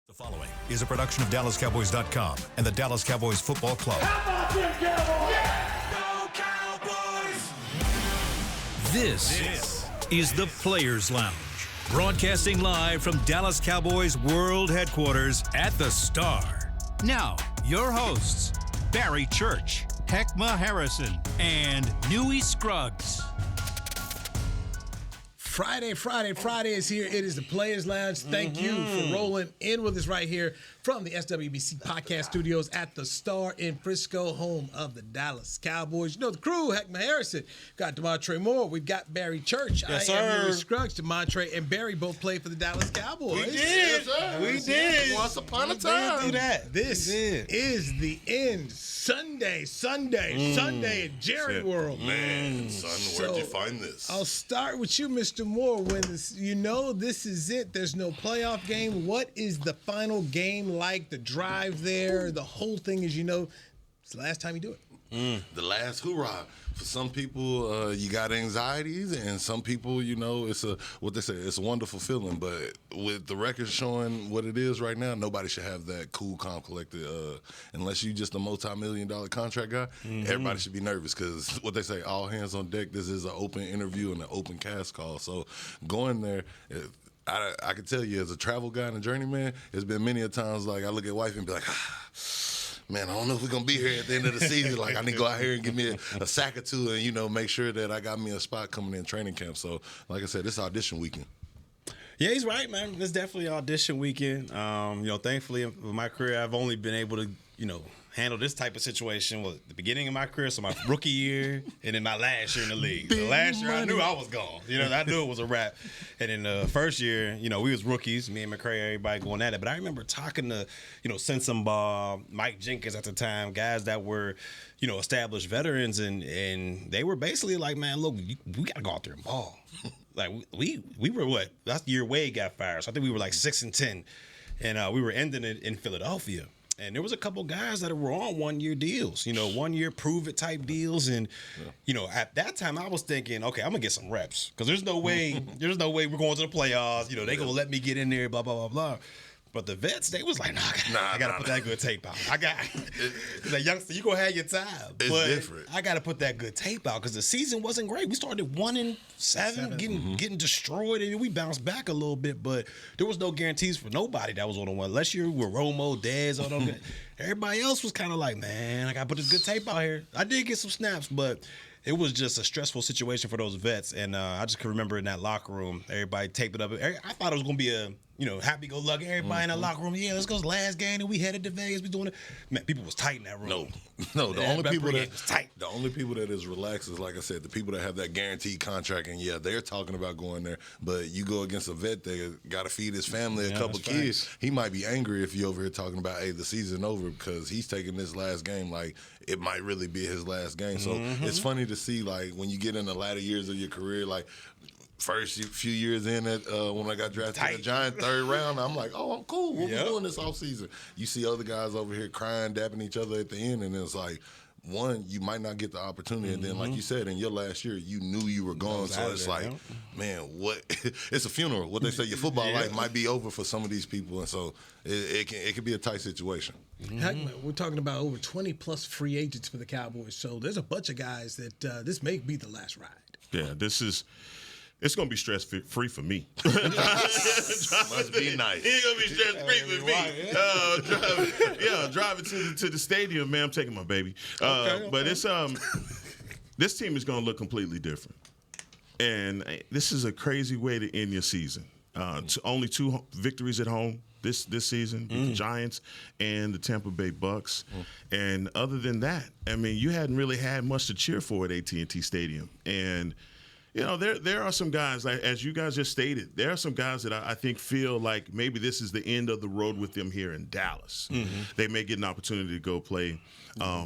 The following is a production of DallasCowboys.com and the Dallas Cowboys Football Club. How about them Cowboys? Yeah! Go Cowboys! This is the Players Lounge, broadcasting live from Dallas Cowboys World Headquarters at the Star. Now, your hosts, Barry Church, Hek'ma Harrison, and Newy Scruggs. Friday is here. It is the Players Lounge. Thank you for rolling in with us right here from the SWBC Podcast Studios at the Star in Frisco, home of the Dallas Cowboys. You know the crew, Hek'ma Harrison, got DeMontre Moore. We've got Barry Church. Yes, I am sir. Newy Scruggs. DeMontre and Barry both played for the Dallas Cowboys. We did. Yes, sir. We did. Once upon a time. Do that. This is the end. Sunday at Jerry World. Man, son, where'd you find this? I'll start with you, Mr. Moore. When this is it. There's no playoff game. What is the final game like? The drive there, the whole thing is, it's the last time you do it. The last hoorah. For some people, you got anxieties, and some people, it's it's a wonderful feeling. But with the record showing what it is right now, nobody should have that cool, calm, collected. Unless you just a multi-million-dollar contract guy, everybody should be nervous because what they say, all hands on deck. This is an open interview and an open cast call. So going there. I can tell you, as a travel guy and a journeyman, it's been many a times like I look at wife and be like, man, I don't know if we're going to be here at the end of the season. Like, I need to go out here and give me a sack or two and, make sure that I got me a spot coming in training camp. So, like I said, this audition weekend. Yeah, he's right, man. It's definitely audition weekend. Thankfully, in my career, I've only been able to, handle this type of situation was the beginning of my career, so my rookie year, and then my last year in the league. The last year, I knew I was gone. I knew it was a wrap. And then the first year, we was rookies, me and McCray, everybody going at it. But I remember talking to, Sensenbaugh, Mike Jenkins at the time, guys that were, established veterans, and they were basically like, man, look, we got to go out there and ball. Like, we were what? That's the year Wade got fired. So I think we were like 6-10, and we were ending it in Philadelphia. And there was a couple guys that were on one-year deals, 1 year prove-it type deals. And, at that time I was thinking, okay, I'm going to get some reps because there's no way we're going to the playoffs. They going to let me get in there, blah, blah, blah, blah. But the vets, they was like, I got to put that good tape out. That youngster, you going to have your time. It's but different. I got to put that good tape out because the season wasn't great. We started 1-7, getting destroyed, and we bounced back a little bit. But there was no guarantees for nobody that was on the one. Unless you were Romo, Dez, all them. Everybody else was kind of like, man, I got to put this good tape out here. I did get some snaps, but it was just a stressful situation for those vets. And I just can remember in that locker room, everybody taped it up. I thought it was going to be a happy-go-lucky. Everybody in that locker room, let's go last game, and we headed to Vegas. We doing it. Man, people was tight in that room. No. The only people that was tight. The only people that is relaxed is, like I said, the people that have that guaranteed contract, and they're talking about going there. But you go against a vet that got to feed his family a couple kids. Facts. He might be angry if you over here talking about, hey, the season over because he's taking this last game like it might really be his last game. So it's funny to see like when you get in the latter years of your career, like. First few years in it, when I got drafted in the Giant third round, I'm like, oh, I'm cool. What we doing this offseason? You see other guys over here crying, dapping each other at the end, and it's like, one, you might not get the opportunity. And then, like you said, in your last year, you knew you were gone. So it's like, man, what? It's a funeral. What they say, your football life might be over for some of these people. And so it can be a tight situation. We're talking about over 20-plus free agents for the Cowboys. So there's a bunch of guys that this may be the last ride. Yeah, it's going to be stress-free for me. Must be nice. It's going to be stress-free for me. Driving to the stadium, man, I'm taking my baby. But it's this team is going to look completely different. And this is a crazy way to end your season. Only 2 victories at home this season, the Giants and the Tampa Bay Bucks. And other than that, I mean, you hadn't really had much to cheer for at AT&T Stadium. And there are some guys, like, as you guys just stated, there are some guys that I think feel like maybe this is the end of the road with them here in Dallas. They may get an opportunity to go play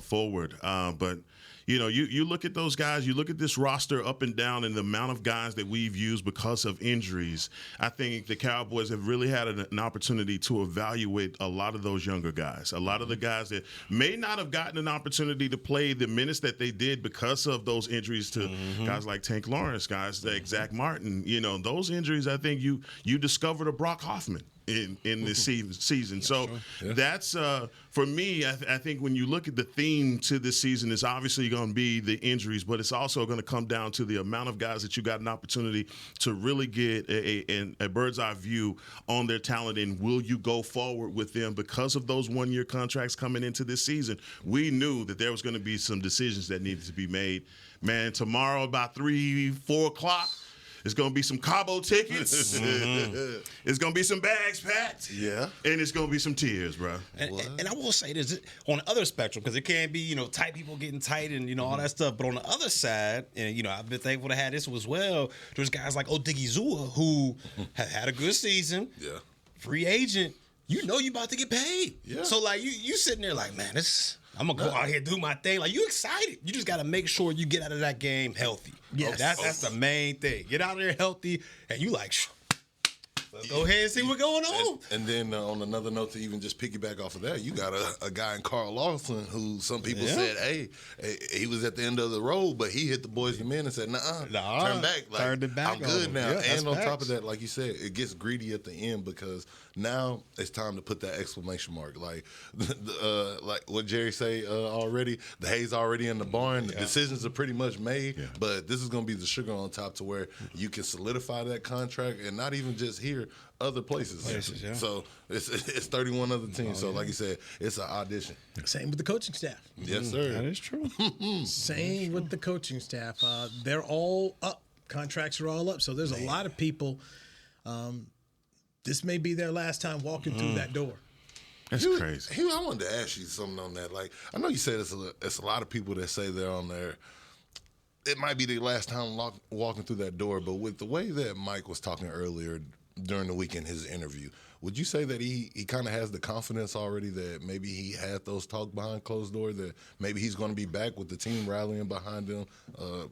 forward. But you look at those guys, you look at this roster up and down and the amount of guys that we've used because of injuries. I think the Cowboys have really had an opportunity to evaluate a lot of those younger guys, a lot of the guys that may not have gotten an opportunity to play the minutes that they did because of those injuries to guys like Tank Lawrence, guys like Zach Martin. Those injuries, I think you discovered a Brock Hoffman. in this season. So that's for me. I think when you look at the theme to this season, it's obviously going to be the injuries, but it's also going to come down to the amount of guys that you got an opportunity to really get a bird's eye view on their talent, and will you go forward with them because of those 1-year contracts coming into this season? We knew that there was going to be some decisions that needed to be made. Man, tomorrow about 3-4 o'clock. It's going to be some Cabo tickets. It's going to be some bags packed. Yeah. And it's going to be some tears, bro. And I will say this on the other spectrum, because it can be, tight people getting tight and, all that stuff. But on the other side, and, I've been thankful to have this as well, there's guys like Odigizua who have had a good season. Yeah. Free agent. You about to get paid. Yeah. So, like, you sitting there like, man, I'm going to go out here and do my thing. Like, you excited. You just got to make sure you get out of that game healthy. Yes. That's the main thing. Get out of there healthy, and you like, let's go ahead and see what's going on. And then on another note, to even just piggyback off of that, you got a guy in Carl Lawson who some people said, hey, he was at the end of the road, but he hit the boys and men and said, turn back. Like, turned it back I'm good now. Yeah, and on top facts. of that, like you said, it gets greedy at the end because now it's time to put that exclamation mark. Like like what Jerry say already, the hay's already in the barn. The decisions are pretty much made, but this is going to be the sugar on top to where you can solidify that contract and not even just here, other places. So it's 31 other teams. So like you said, it's an audition. Same with the coaching staff. Yes, sir. That is true. Same with the coaching staff. They're all up. Contracts are all up. So there's a lot of people. This may be their last time walking through that door. That's crazy. I wanted to ask you something on that. Like, I know you said it's a lot of people that say they're on there. It might be their last time walking through that door, but with the way that Mike was talking earlier during the week in his interview, would you say that he kind of has the confidence already that maybe he had those talk behind closed doors, that maybe he's going to be back with the team rallying behind him,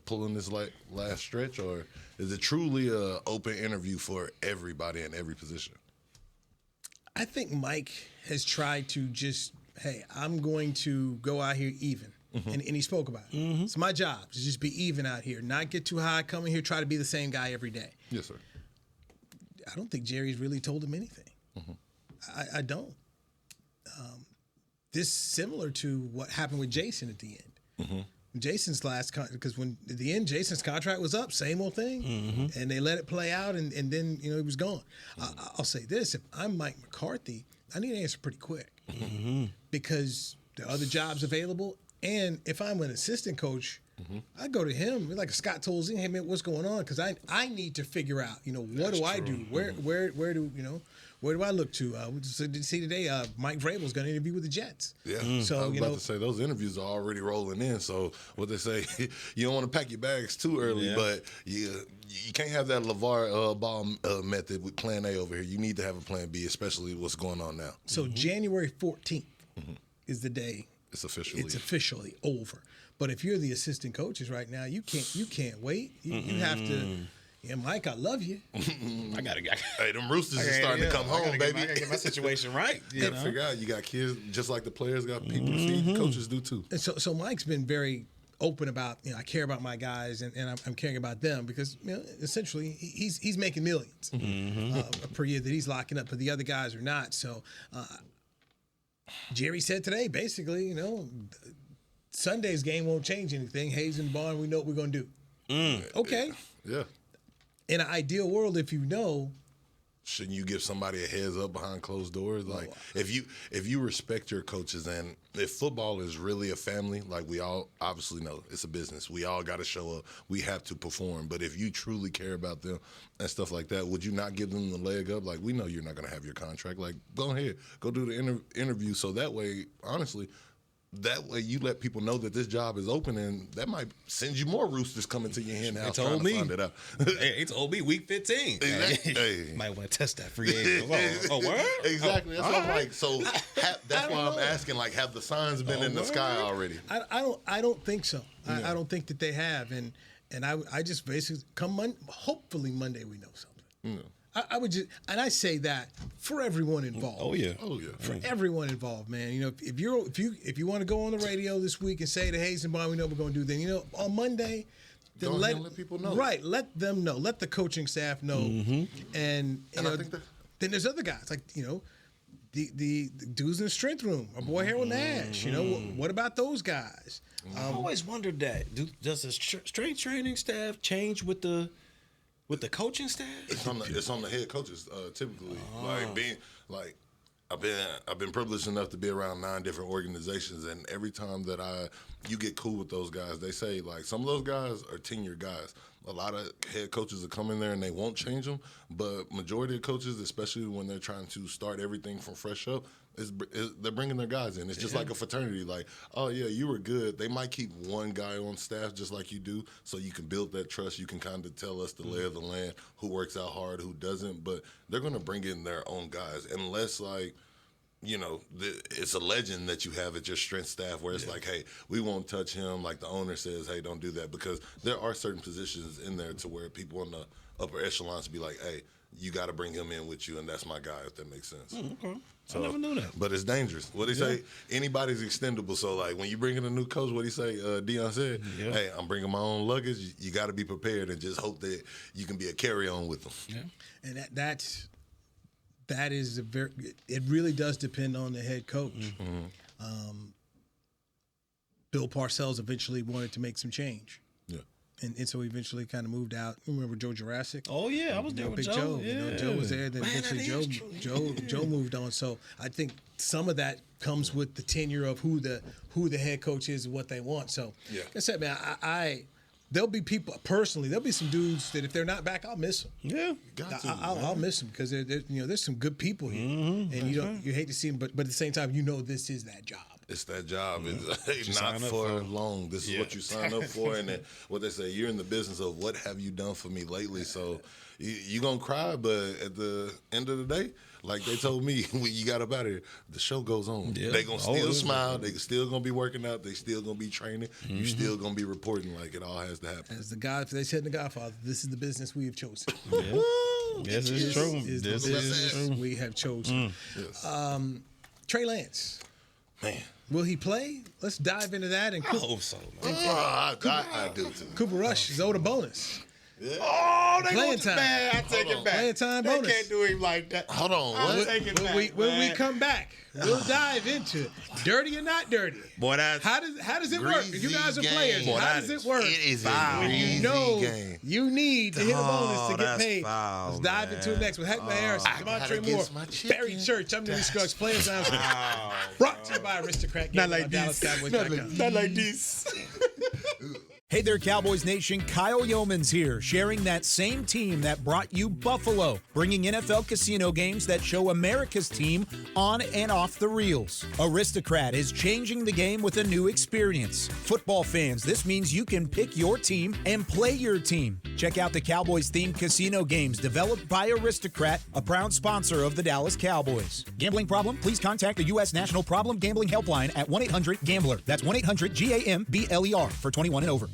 pulling this last stretch, or is it truly an open interview for everybody in every position? I think Mike has tried to just, hey, I'm going to go out here even. And he spoke about it. It's my job to just be even out here, not get too high, come in here, try to be the same guy every day. Yes, sir. I don't think Jerry's really told him anything. I don't. This similar to what happened with Jason at the end. Jason's because when at the end Jason's contract was up, same old thing, and they let it play out, and then he was gone. I'll say this: if I'm Mike McCarthy, I need an answer pretty quick because there are other jobs available, and if I'm an assistant coach, I go to him like Scott Tolzien, hey man, what's going on? Because I need to figure out, what do I do? Where do I look to? Did you see today? Mike Vrabel's going to interview with the Jets. Yeah. So I was about to say those interviews are already rolling in. So what they say, you don't want to pack your bags too early, but you can't have that LeVar Ball method with Plan A over here. You need to have a Plan B, especially what's going on now. So January 14th is the day. It's officially over. But if you're the assistant coaches right now, you can't wait. You have to. Yeah, Mike, I love you. I gotta Hey, them roosters are starting to come home, baby. I gotta get my situation right. You gotta figure out you got kids just like the players got people to feed. Coaches do too. And so Mike's been very open about, I care about my guys and I'm caring about them because, essentially he's making millions per year that he's locking up, but the other guys are not. So Jerry said today, basically, Sunday's game won't change anything. Hayes and Bond, we know what we're going to do. Okay. Yeah. In an ideal world, if shouldn't you give somebody a heads up behind closed doors? Like if you respect your coaches, and if football is really a family, like we all obviously know it's a business. We all got to show up. We have to perform. But if you truly care about them and stuff like that, would you not give them the leg up? Like, we know you're not going to have your contract. Like, go ahead, go do the interview. So that way, honestly, you let people know that this job is open, and that might send you more roosters coming to your hen house trying to find it out. He told me week 15. Exactly. Hey. Might want to test that free agent. Word? Exactly. That's what I'm like. So that's why I'm asking, like, have the signs been in the sky already? I don't think so. I don't think that they have. And I just basically hopefully Monday we know something. I would just, and I say that for everyone involved. Oh yeah. For everyone involved, man. If you want to go on the radio this week and say to Hayes and Bond, we know what we're going to do. Then on Monday, then let people know. Right, let them know. Let the coaching staff know. And I think Then there's other guys like, the dudes in the strength room, our boy Harold Nash. What about those guys? I've always wondered that. Does the strength training staff change with the coaching staff? It's on the head coaches typically. I've been privileged enough to be around 9 different organizations, and every time that you get cool with those guys, they say like some of those guys are tenured guys. A lot of head coaches will come in there and they won't change them, but majority of coaches, especially when they're trying to start everything from fresh up, they're bringing their guys in. It's just like a fraternity. Like, oh yeah, you were good. They might keep one guy on staff just like you do, so you can build that trust. You can kind of tell us the lay of the land, who works out hard, who doesn't. But they're going to bring in their own guys, unless like, it's a legend that you have at your strength staff where it's like, hey, we won't touch him. Like the owner says, hey, don't do that, because there are certain positions in there to where people in the upper echelons be like, hey, you got to bring him in with you, and that's my guy, if that makes sense. Okay. So, I never knew that. But it's dangerous. What they say, anybody's extendable. So, like, when you bring in a new coach, what he say, Deion said, hey, I'm bringing my own luggage. You got to be prepared and just hope that you can be a carry-on with them. Yeah. And that is it really does depend on the head coach. Mm-hmm. Bill Parcells eventually wanted to make some change. Yeah. And so he eventually kind of moved out. Remember Joe Jurassic? Oh yeah, I was there with Big Joe. Yeah. Joe was there. Then eventually Joe moved on. So I think some of that comes with the tenure of who the head coach is and what they want. So like I said, man, there'll be people personally. There'll be some dudes that if they're not back, I'll miss them. Yeah, I'll miss them because there's some good people here, and you hate to see them, but at the same time, this is that job. It's that job. It's not for long. This is what you sign up for, and then what they say, you're in the business of what have you done for me lately. So you're gonna cry, but at the end of the day, like they told me when you got up out of here, the show goes on. Yeah. They gonna still smile. They still gonna be working out. They still gonna be training. You still gonna be reporting. Like it all has to happen. As they said in The Godfather, this is the business we have chosen. Yeah. This is true. This is true. We have chosen. Yes. Trey Lance. Man. Will he play? Let's dive into that. And I hope so. I do too. Cooper Rush is owed a bonus. Yeah. Oh, they playing time. I take it back. Playing time bonus. They can't do him like that. Hold on. What? When we come back, we'll dive into it. Dirty or not dirty. Boy, how does it work? You guys are players. Boy, how does it work? It is when you know game. you need to hit a bonus to get paid. Foul, Let's dive into it next with Hek'ma Harrison, Demontre Moore, Barry Church. I'm Newy Scruggs. Players Lounge. Brought to you by Aristocrat. Not like this. Not like this. Hey there, Cowboys Nation. Kyle Yeomans here, sharing that same team that brought you Buffalo, bringing NFL casino games that show America's team on and off the reels. Aristocrat is changing the game with a new experience. Football fans, this means you can pick your team and play your team. Check out the Cowboys-themed casino games developed by Aristocrat, a proud sponsor of the Dallas Cowboys. Gambling problem? Please contact the U.S. National Problem Gambling Helpline at 1-800-GAMBLER. That's 1-800-GAMBLER for 21 and over.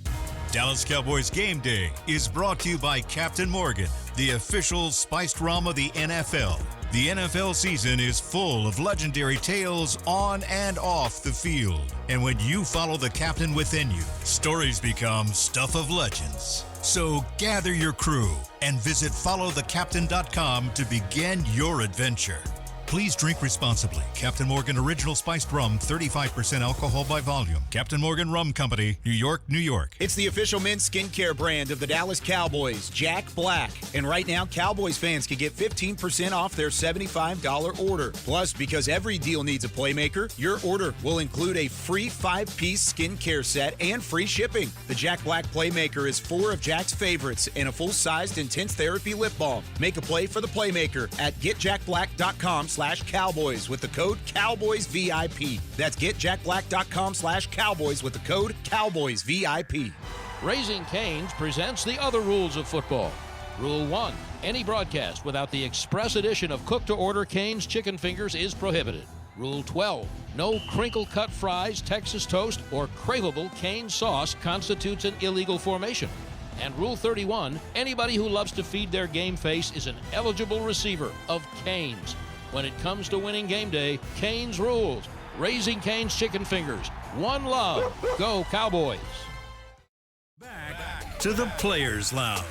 Dallas Cowboys Game Day is brought to you by Captain Morgan, the official spiced rum of the NFL. The NFL season is full of legendary tales on and off the field. And when you follow the captain within you, stories become stuff of legends. So gather your crew and visit followthecaptain.com to begin your adventure. Please drink responsibly. Captain Morgan Original Spiced Rum, 35% alcohol by volume. Captain Morgan Rum Company, New York, New York. It's the official men's skincare brand of the Dallas Cowboys, Jack Black. And right now, Cowboys fans can get 15% off their $75 order. Plus, because every deal needs a playmaker, your order will include a free 5-piece skincare set and free shipping. The Jack Black Playmaker is 4 of Jack's favorites and a full-sized intense therapy lip balm. Make a play for the Playmaker at getjackblack.com/Cowboys with the code CowboysVIP. That's getjackblack.com/Cowboys with the code CowboysVIP. Raising Cane's presents the other rules of football. Rule 1. Any broadcast without the express edition of cook-to-order Cane's chicken fingers is prohibited. Rule 12. No crinkle-cut fries, Texas toast, or craveable Cane sauce constitutes an illegal formation. And Rule 31. Anybody who loves to feed their game face is an eligible receiver of Cane's. When it comes to winning game day, Cane's rules. Raising Cane's chicken fingers. One love. Go Cowboys. Back to the Players Lounge.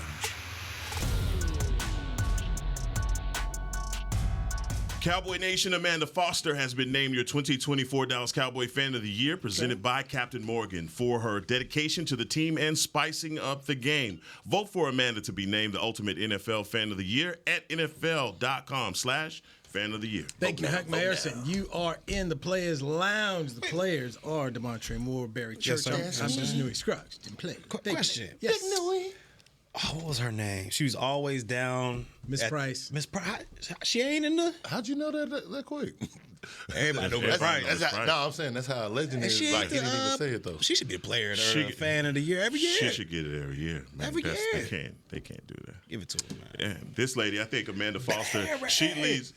Cowboy Nation, Amanda Foster has been named your 2024 Dallas Cowboy Fan of the Year, presented by Captain Morgan for her dedication to the team and spicing up the game. Vote for Amanda to be named the ultimate NFL Fan of the Year at NFL.com/Fan of the Year. Thank you, Hek'ma Harrison. You are in the Players Lounge. The players are DeMontre Moore, Barry Church. I'm Mr. Newy Scruggs. Didn't play. Question. Yes. Newy. Oh, what was her name? She was always down. Miss Price. Miss Price. She ain't in the. How'd you know that quick? Everybody know Miss Price. No, I'm saying that's how a legend is. Like, he didn't even say it, though. She should be a player or a fan of the year every year. She should get it every year. Man. Every year. They can't do that. Give it to her, man. Yeah, this lady, I think Amanda Foster, she leads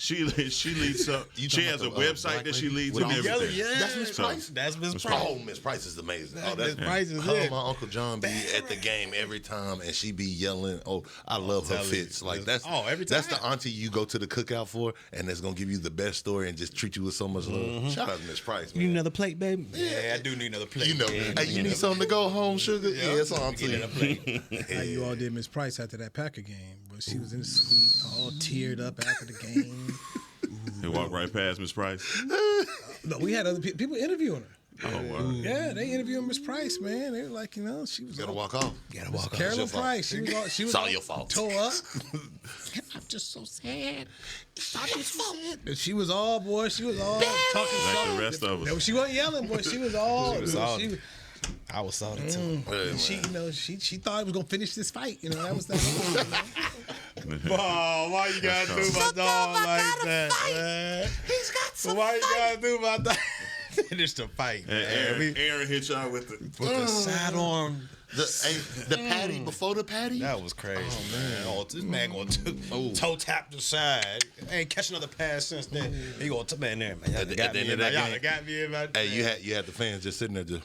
up. She has a website that she leads and everything. Yeah. That's Miss Price? That's Miss Price. Oh, Miss Price is amazing. Oh, Miss Price is her it. and my Uncle John be at the game every time, and she be yelling. Oh, I love her fits. Like, that's every time. That's the auntie you go to the cookout for, and that's going to give you the best story and just treat you with so much love. Shout out to Miss Price, man. You need another plate, baby? Yeah, I do need another plate. You know, hey, you need something to go home, sugar? Yeah, it's on to you. How you all did Miss Price after that Packer game, but she was in the suite, all teared up after the game. They walked right past Miss Price. No, we had other people interviewing her. Oh, wow. Yeah, they interviewed Miss Price, man. They were like, she was Gotta walk off. Carolyn Price. She was It's all your fault. Tore up. I'm just so sad. And she was all talking Like soft. the rest of us. No, she wasn't yelling, boy. She was all. I was salty too. She thought it was gonna finish this fight. That was that. Oh, why you gotta do my dog like that, man? He's got some Why you gotta do my dog? Finish the fight, man. Aaron hit y'all with the Sidearm. The patty before the patty? That was crazy. Oh, man. This man going to toe tap the side. Ain't catch another pass since then. He going to man there, man. Y'all got me in my Hey, you had the fans just sitting there just.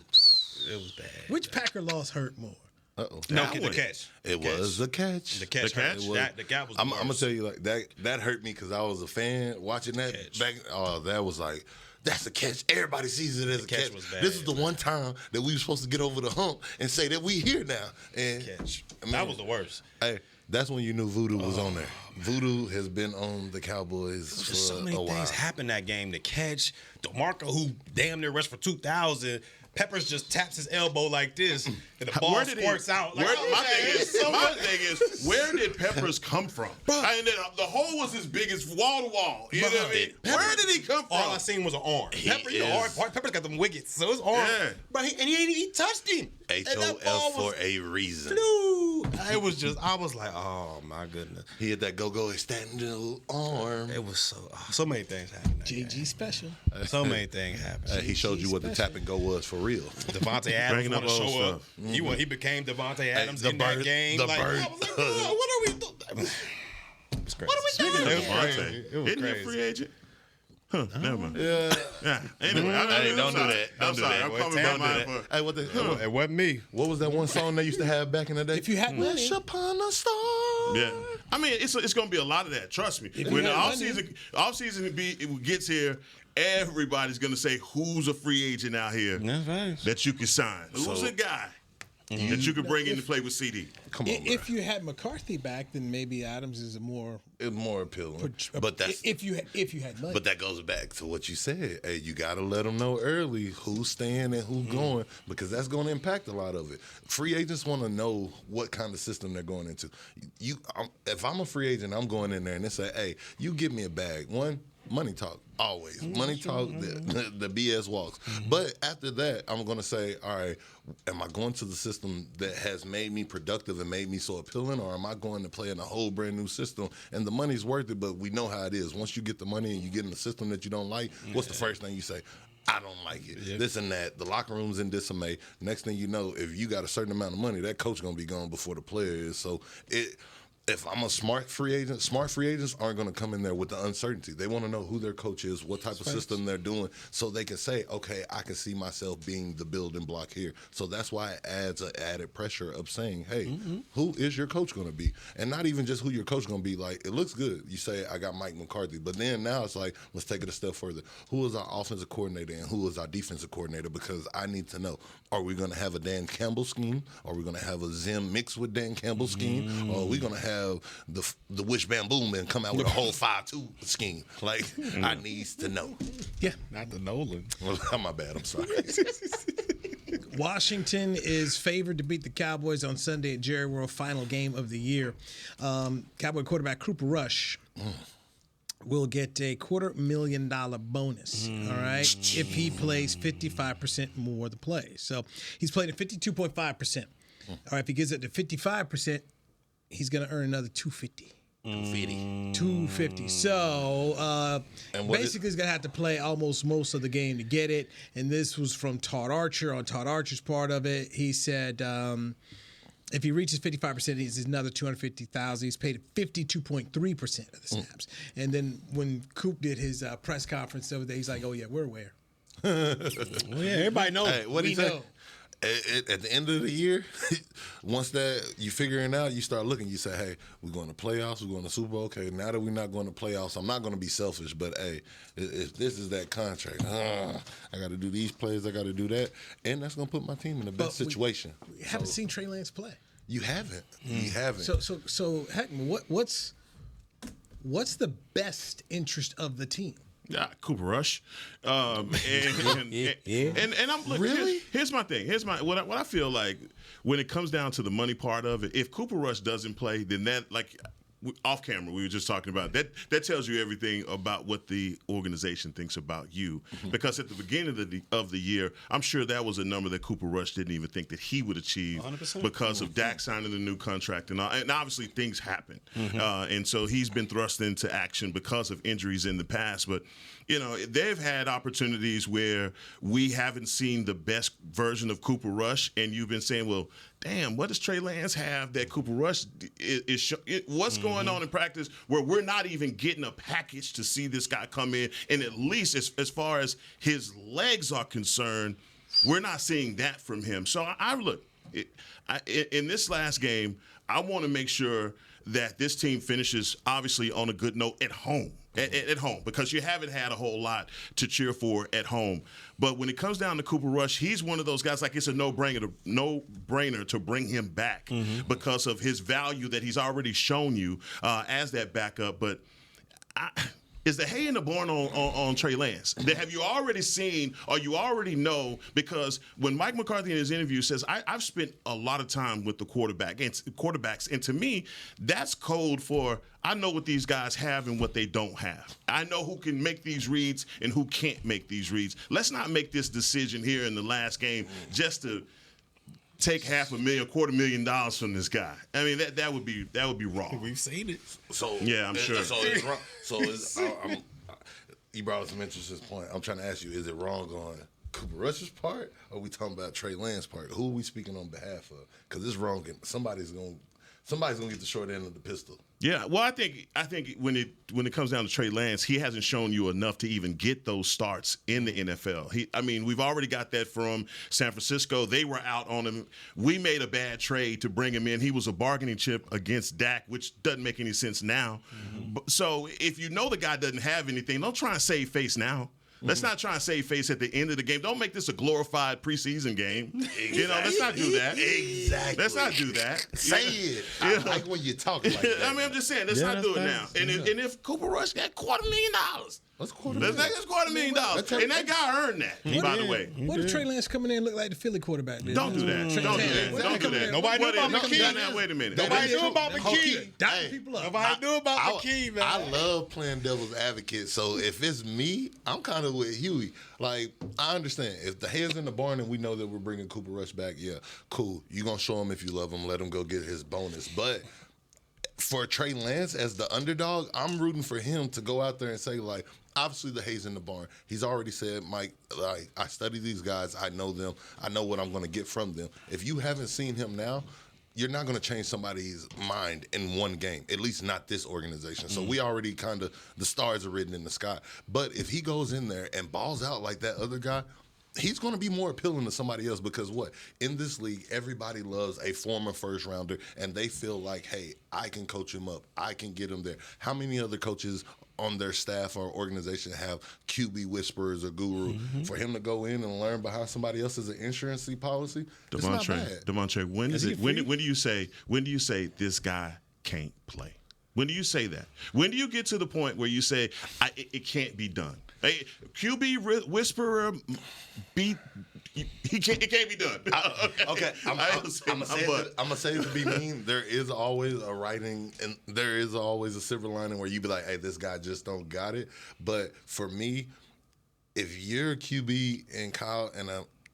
It was bad. Which Packer loss hurt more? Uh-oh. No, the catch. It was a catch. The catch. The catch? The catch was I'm gonna tell you, like, that hurt me because I was a fan watching that Catch. back. Oh, that was like, that's a catch. Everybody sees it as a catch. Was bad. This is the one time that we were supposed to get over the hump and say that we here now. And Catch. man, That was the worst. Hey, that's when you knew Voodoo was on there. Voodoo has been on the Cowboys for So many a while. things happened that game. The catch, DeMarco, who damn near rushed for 2,000. Peppers just taps his elbow like this, and the ball squirts out. Like, my thing is, where did Peppers come from? I mean, the hole was as big as wall to wall. You know what I mean? Where did he come from? All I seen was an arm. Peppers got them wickets, so his arm. Yeah. But he touched him. HOF for a reason. It was just, I was like, oh my goodness. He had that go-go extended arm. It was so many things happened. JG special. So many things happened. He showed you what the tap and go was for real. Devontae Adams Bringing want up to old show up. stuff. He became Devontae Adams the in bird- that game. the Like, bird. I was like, oh, what are we doing? It's crazy. What are we doing? It was crazy. It was Isn't he a crazy. free agent? Huh, never mind. Yeah. Anyway, Hey, don't do that. I'm Don't do sorry. that. I'm coming Don't by do mine that. for. Hey, It wasn't me. what was that one song they used to have back in the day? If you had money. Wish upon a star. Yeah, I mean it's going to be a lot of that. Trust me. When the off season gets here, everybody's going to say who's a free agent out here that you can sign. Who's a guy that you could bring in to play with CD? Come on, If you had McCarthy back, then maybe Adams is a more. it's more appealing. But that's if you had money. But that goes back to what you said. Hey, you got to let them know early who's staying and who's going, because that's going to impact a lot of it. Free agents want to know what kind of system they're going into. If I'm a free agent, I'm going in there and they say, hey, you give me a bag. One, money talk, always. Money talk, the BS walks. But after that, I'm going to say, all right, am I going to the system that has made me productive and made me so appealing, or am I going to play in a whole brand new system? And the money's worth it, but we know how it is. Once you get the money and you get in a system that you don't like, what's the first thing you say? I don't like it. This and that. The locker room's in disarray. Next thing you know, if you got a certain amount of money, that coach going to be gone before the player is. So if I'm a smart free agents aren't going to come in there with the uncertainty. They want to know who their coach is, what type of system they're doing, so they can say, okay, I can see myself being the building block here. So that's why it adds an added pressure of saying, hey, who is your coach going to be? And not even just who your coach going to be. Like, it looks good. You say, I got Mike McCarthy. But then now it's like, let's take it a step further. Who is our offensive coordinator and who is our defensive coordinator? Because I need to know, are we going to have a Dan Campbell scheme? Are we going to have a Zim mixed with Dan Campbell scheme? Or are we going to have have the Wish Bamboo Man come out with a whole 5-2 scheme. Like, I needs to know. Yeah. Not the Nolan. My bad. I'm sorry. Washington is favored to beat the Cowboys on Sunday at Jerry World, final game of the year. Cowboy quarterback Cooper Rush will get a $250,000 bonus, all right, if he plays 55% more of the plays. So he's played at 52.5%. All right, if he gets it to 55%, he's going to earn another $250,000. $250,000. So basically, he's gonna have to play almost most of the game to get it. And this was from Todd Archer on Todd Archer's part of it. He said if he reaches 55%, he's another $250,000. He's paid at 52.3% of the snaps. And then when Coop did his press conference over there, he's like, "Oh yeah, we're aware." Well, yeah, everybody knows. Hey, what do you We say? know. At the end of the year, once that you figuring out, you start looking. You say, "Hey, we're going to playoffs. We're going to Super Bowl. Okay, now that we're not going to playoffs, I'm not going to be selfish. But hey, if this is that contract, I got to do these plays. I got to do that, and that's going to put my team in the best situation." We haven't seen Trey Lance play. You haven't. You haven't. So Hek'ma, what's the best interest of the team? Yeah, Cooper Rush, and I'm look, Really? Here's my thing. Here's what I feel like when it comes down to the money part of it. If Cooper Rush doesn't play, then that, like off camera we were just talking about, that tells you everything about what the organization thinks about you. Because at the beginning of the year, I'm sure that was a number that Cooper Rush didn't even think that he would achieve 100%. because of Dak signing the new contract and obviously things happen, and so he's been thrust into action because of injuries in the past. But you know, they've had opportunities where we haven't seen the best version of Cooper Rush, and you've been saying, well, damn, what does Trey Lance have that Cooper Rush is what's going on in practice where we're not even getting a package to see this guy come in, and at least as far as his legs are concerned, we're not seeing that from him. So I look, in this last game, I want to make sure that this team finishes obviously on a good note at home. At home, because you haven't had a whole lot to cheer for at home. But when it comes down to Cooper Rush, he's one of those guys, like it's a no-brainer to bring him back because of his value that he's already shown you as that backup. But is the hay in the barn on Trey Lance? Have you already seen, or you already know? Because when Mike McCarthy in his interview says, I've spent a lot of time with the quarterbacks, and to me, that's code for I know what these guys have and what they don't have. I know who can make these reads and who can't make these reads. Let's not make this decision here in the last game just to take $250,000 from this guy. I mean, that would be wrong. We've seen it. So yeah, I'm sure. So it's wrong. So you brought up some interesting point. I'm trying to ask you: is it wrong on Cooper Rush's part, or are we talking about Trey Lance's part? Who are we speaking on behalf of? Because it's wrong. Somebody's gonna get the short end of the pistol. Yeah, well, I think when it comes down to Trey Lance, he hasn't shown you enough to even get those starts in the NFL. We've already got that from San Francisco. They were out on him. We made a bad trade to bring him in. He was a bargaining chip against Dak, which doesn't make any sense now. So if you know the guy doesn't have anything, don't try and save face now. Let's not try and save face at the end of the game. Don't make this a glorified preseason game. Exactly. You know, let's not do that. Exactly. Let's not do that. Say it. I like when you talk like that. I mean, I'm just saying, let's not do it now. And if Cooper Rush got $250,000, let's $250,000. That's $250,000. And that guy earned that, by the way. What if Trey Lance coming in and look like the Philly quarterback? Don't do that. Don't do that. Don't do that. Nobody knew about McKee. Wait a minute. Nobody knew about McKee. Dotting people up. Nobody knew about McKee, man. I love playing devil's advocate. So if it's me, I'm kind of with Huey. Like, I understand. If the hair's in the barn and we know that we're bringing Cooper Rush back, yeah, cool. You're going to show him if you love him. Let him go get his bonus. But for Trey Lance as the underdog, I'm rooting for him to go out there and say, like, obviously the hay's in the barn. He's already said, Mike, like, I study these guys. I know them. I know what I'm going to get from them. If you haven't seen him now, you're not going to change somebody's mind in one game, at least not this organization. So we already kind of, the stars are written in the sky. But if he goes in there and balls out like that other guy, he's going to be more appealing to somebody else because what? In this league, everybody loves a former first rounder, and they feel like, hey, I can coach him up. I can get him there. How many other coaches on their staff or organization have QB whisperers or guru for him to go in and learn behind somebody else's insurance policy? It's not bad. Devontae, when do you say this guy can't play? When do you say that? When do you get to the point where you say, it can't be done? Hey, QB whisperer, it can't be done. Okay, I'm gonna say it to be mean. There is always a writing, and there is always a silver lining where you be like, "Hey, this guy just don't got it." But for me, if you're a QB and Kyle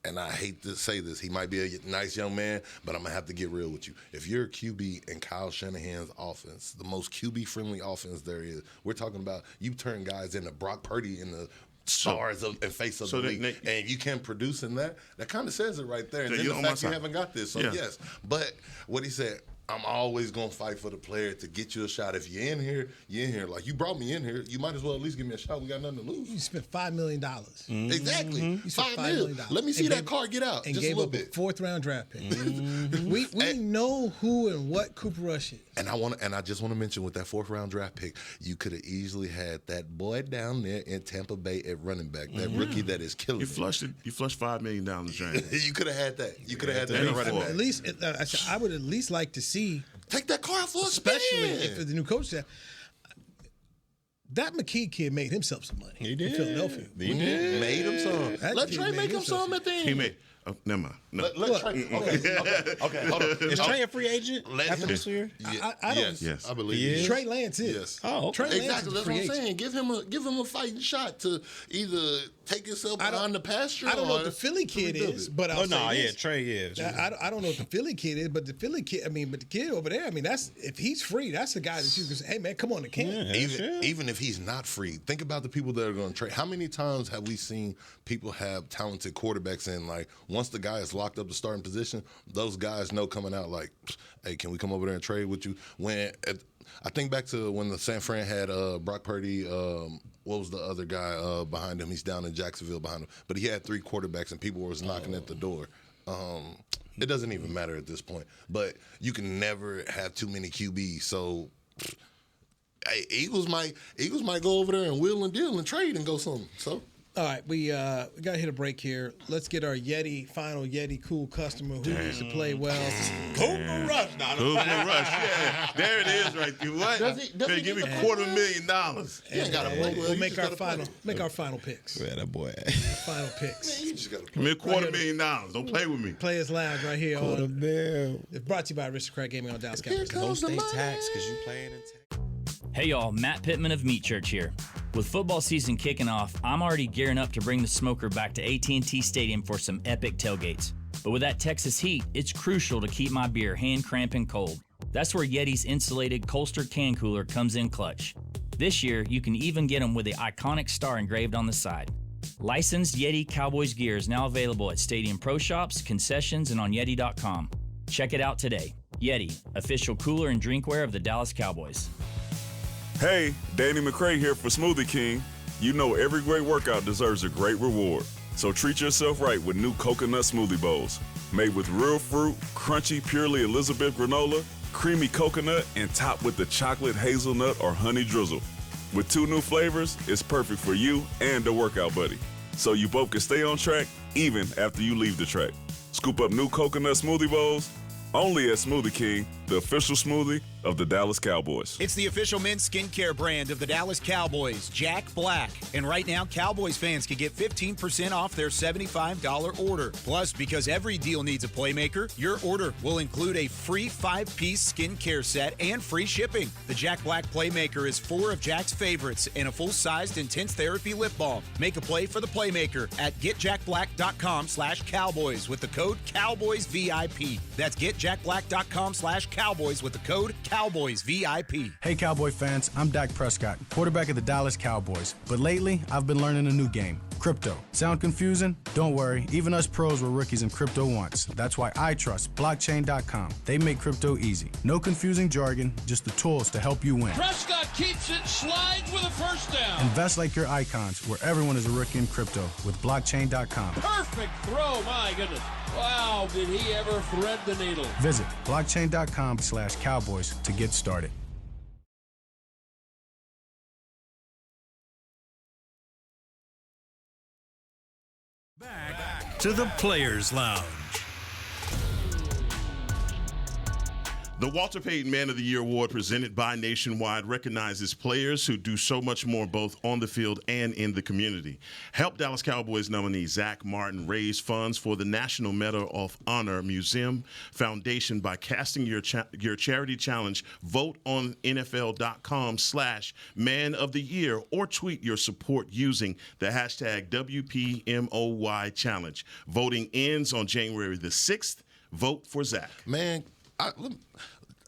and I hate to say this, he might be a nice young man, but I'm gonna have to get real with you. If you're a QB in Kyle Shanahan's offense, the most QB-friendly offense there is, we're talking about you turn guys into Brock Purdy in the stars and face of the league, and you can produce in that. That kind of says it right there. And then the fact you haven't got this, so yes. But what he said, I'm always going to fight for the player to get you a shot. If you're in here, you're in here. Like, you brought me in here, you might as well at least give me a shot. We got nothing to lose. You spent $5 million. Mm-hmm. Exactly. You spent $5 million. Let me see that car get out and just gave a little up bit. A 4th-round draft pick. We know who and what Cooper Rush is. And I just want to mention with that 4th-round draft pick, you could have easily had that boy down there in Tampa Bay at running back, that rookie that is killing you flushed $5 million down the drain. You could have had that. You could have had that running back. At least, I would at least like to see. Take that car out for a especially spin. if the new coach said that McKee kid made himself some money. He did. In Philadelphia. He did. Made him some. Let Trey make him some at the end. He made. Oh, never mind. No. Let Trey. Okay. Hold on. Is Trey a free agent after this year? I don't. Yes, I believe Trey Lance is. Yes. Oh, okay. Trey Lance exactly. is That's free what I'm agent. saying. Give him a fighting shot to either take himself behind the pasture. I don't know what the Philly kid is, but I'll say this. Trey is. I don't know what the Philly kid is, but the Philly kid. But the kid over there. That's if he's free, that's the guy that you can say, "Hey man, come on to camp." Even if he's not free, think about the people that are going to trade. How many times have we seen people have talented quarterbacks and like once the guy is locked up the starting position, those guys know coming out like, "Hey, can we come over there and trade with you?" I think back to when the San Fran had Brock Purdy. What was the other guy behind him? He's down in Jacksonville behind him. But he had 3 quarterbacks, and people was knocking at the door. It doesn't even matter at this point. But you can never have too many QBs. So hey, Eagles might go over there and wheel and deal and trade and go something. So. All right, we got to hit a break here. Let's get our final Yeti cool customer who needs to play well. Cooper Rush. Cooper Rush, yeah. There it is right there. What? Does he give me $250,000. You ain't got to play. We'll make our final picks. Yeah, that boy. Final picks. You just got to Give me $250,000. Don't play with me. Players Lounge right here. It's brought to you by Aristocrat Gaming on Dallas Cowboys. No state tax because you playing in Texas. Hey y'all, Matt Pittman of Meat Church here. With football season kicking off, I'm already gearing up to bring the smoker back to AT&T Stadium for some epic tailgates. But with that Texas heat, it's crucial to keep my beer hand cramping cold. That's where Yeti's insulated Colster can cooler comes in clutch. This year, you can even get them with the iconic star engraved on the side. Licensed Yeti Cowboys gear is now available at Stadium Pro Shops, concessions, and on Yeti.com. Check it out today. Yeti, official cooler and drinkware of the Dallas Cowboys. Hey, Danny McCray here for Smoothie King. You know every great workout deserves a great reward. So treat yourself right with new coconut smoothie bowls. Made with real fruit, crunchy, purely Elizabeth granola, creamy coconut, and topped with the chocolate hazelnut or honey drizzle. With 2 new flavors, it's perfect for you and the workout buddy. So you both can stay on track even after you leave the track. Scoop up new coconut smoothie bowls only at Smoothie King, the official smoothie of the Dallas Cowboys. It's the official men's skincare brand of the Dallas Cowboys, Jack Black. And right now, Cowboys fans can get 15% off their $75 order. Plus, because every deal needs a playmaker, your order will include a free 5-piece skincare set and free shipping. The Jack Black Playmaker is 4 of Jack's favorites and a full-sized intense therapy lip balm. Make a play for the Playmaker at getjackblack.com/Cowboys with the code CowboysVIP. That's getjackblack.com/Cowboys with the code CowboysVIP. Hey Cowboy fans, I'm Dak Prescott, quarterback of the Dallas Cowboys. But lately, I've been learning a new game, crypto. Sound confusing? Don't worry, even us pros were rookies in crypto once. That's why I trust blockchain.com. They make crypto easy. No confusing jargon, just the tools to help you win. Prescott keeps it, slides with a first down. Invest like your icons, where everyone is a rookie in crypto with blockchain.com. Perfect throw, my goodness. Wow, did he ever thread the needle. Visit blockchain.com/Cowboys to get started. Back to the Players Lounge. The Walter Payton Man of the Year Award, presented by Nationwide, recognizes players who do so much more both on the field and in the community. Help Dallas Cowboys nominee Zach Martin raise funds for the National Medal of Honor Museum Foundation by casting your charity challenge. Vote on NFL.com/Man of the Year or tweet your support using the hashtag WPMOY Challenge. Voting ends on January the 6th. Vote for Zach. Man, I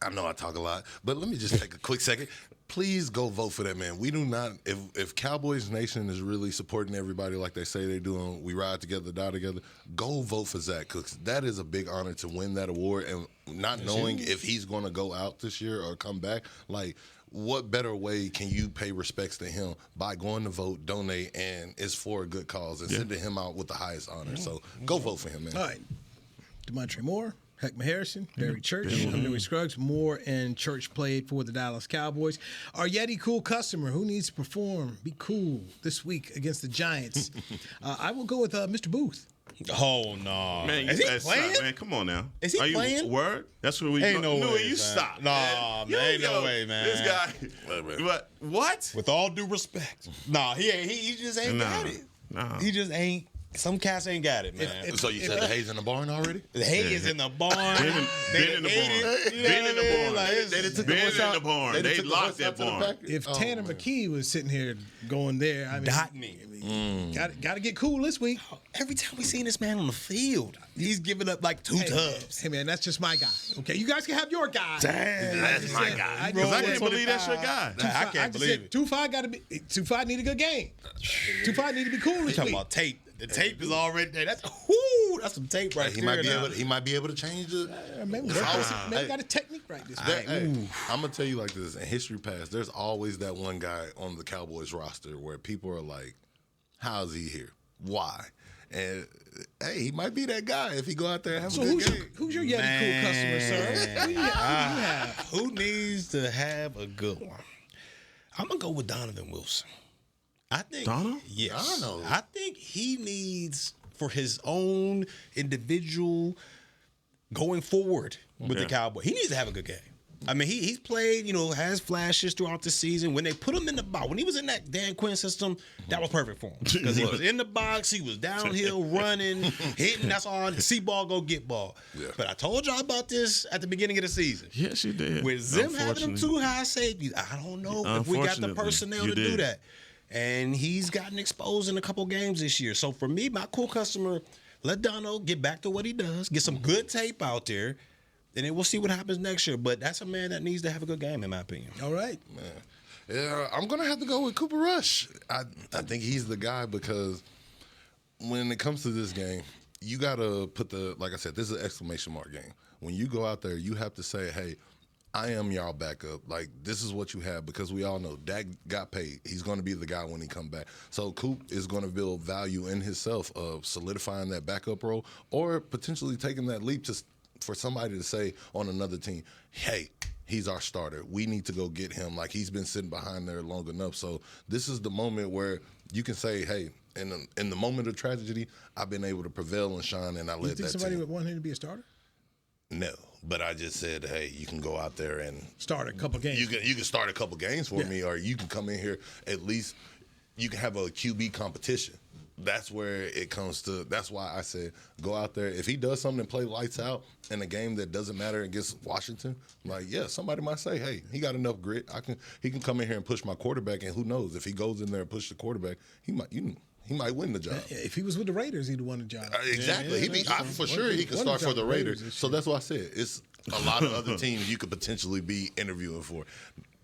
know I talk a lot, but let me just take a quick second. Please go vote for that man. We do not, if Cowboys Nation is really supporting everybody like they say they do, and we ride together, die together, go vote for Zach, because that is a big honor to win that award. And not knowing if he's going to go out this year or come back, like, what better way can you pay respects to him by going to vote, donate, and it's for a good cause, and sending him out with the highest honor. So go vote for him, man. All right. Demontre Moore, Hek'ma Harrison, Barry Church, I'm Newy Scruggs. Moore and Church played for the Dallas Cowboys. Our Yeti cool customer who needs to perform, be cool this week against the Giants. I will go with Mr. Booth. Oh, no. Man, is he playing? Man, come on now. Is he playing? Word? That's where we Ain't go. no way, You man. stop. Nah, man. Ain't no way, man. This guy. But what? With all due respect. Nah, he just ain't got it. Nah. He just ain't. Some cats ain't got it, man. So you said the hay's in the barn already? The hay is in the barn. Been in the barn. They locked that barn. If Tanner McKee was sitting here going there, I mean, Dot me. Got to get cool this week. Every time we see this man on the field, he's giving up like two tubs. Hey, man, that's just my guy. Okay, you guys can have your guy. Damn, That's my guy. Because I can't believe that's your guy. I can't believe it. 2-5 got to be. 2-5 need a good game. 2-5 need to be cool We this talking week. about tape. The tape is already there. That's some tape right He there. might be able to change the. Maybe got a technique right this week. I'm gonna tell you like this. In history past, there's always that one guy on the Cowboys roster where people are like, "How is he here? Why?" And hey, he might be that guy if he go out there and have a good game. Who's your Yeti cool customer, sir? Who you have? Who needs to have a good one? I'm gonna go with Donovan Wilson. I think. Yes. Dono. I think he needs, for his own individual going forward with the Cowboys, he needs to have a good game. I mean, he's played, has flashes throughout the season. When they put him in the box, when he was in that Dan Quinn system, that was perfect for him. Because he was in the box, he was downhill, running, hitting. That's all. See ball, go get ball. Yeah. But I told y'all about this at the beginning of the season. Yes, you did. With Zim having them too high safeties, I don't know if we got the personnel to do that. And he's gotten exposed in a couple games this year. So for me, my cool customer, let Dono get back to what he does, get some good tape out there, and then we'll see what happens next year. But that's a man that needs to have a good game, in my opinion. All right. Yeah, I'm gonna have to go with Cooper Rush. I think he's the guy because when it comes to this game, you gotta put like I said, this is an exclamation mark game. When you go out there, you have to say, hey, I am y'all backup. Like, this is what you have, because we all know Dak got paid. He's going to be the guy when he come back. So Coop is going to build value in himself of solidifying that backup role or potentially taking that leap for somebody to say on another team, hey, he's our starter. We need to go get him. Like, he's been sitting behind there long enough. So this is the moment where you can say, hey, in the moment of tragedy, I've been able to prevail and shine, and I led that team. You think somebody would want him to be a starter? No, but I just said, hey, you can go out there and start a couple games. You can start a couple games for me, or you can come in here, at least you can have a QB competition. That's where it comes to. That's why I said go out there. If he does something and play lights out in a game that doesn't matter against Washington, like, yeah, somebody might say, hey, he got enough grit. He can come in here and push my quarterback, and who knows, if he goes in there and push the quarterback, he might win the job. If he was with the Raiders, he'd have won the job. Exactly. For sure he could start for the Raiders. So that's why I said it's a lot of other teams you could potentially be interviewing for.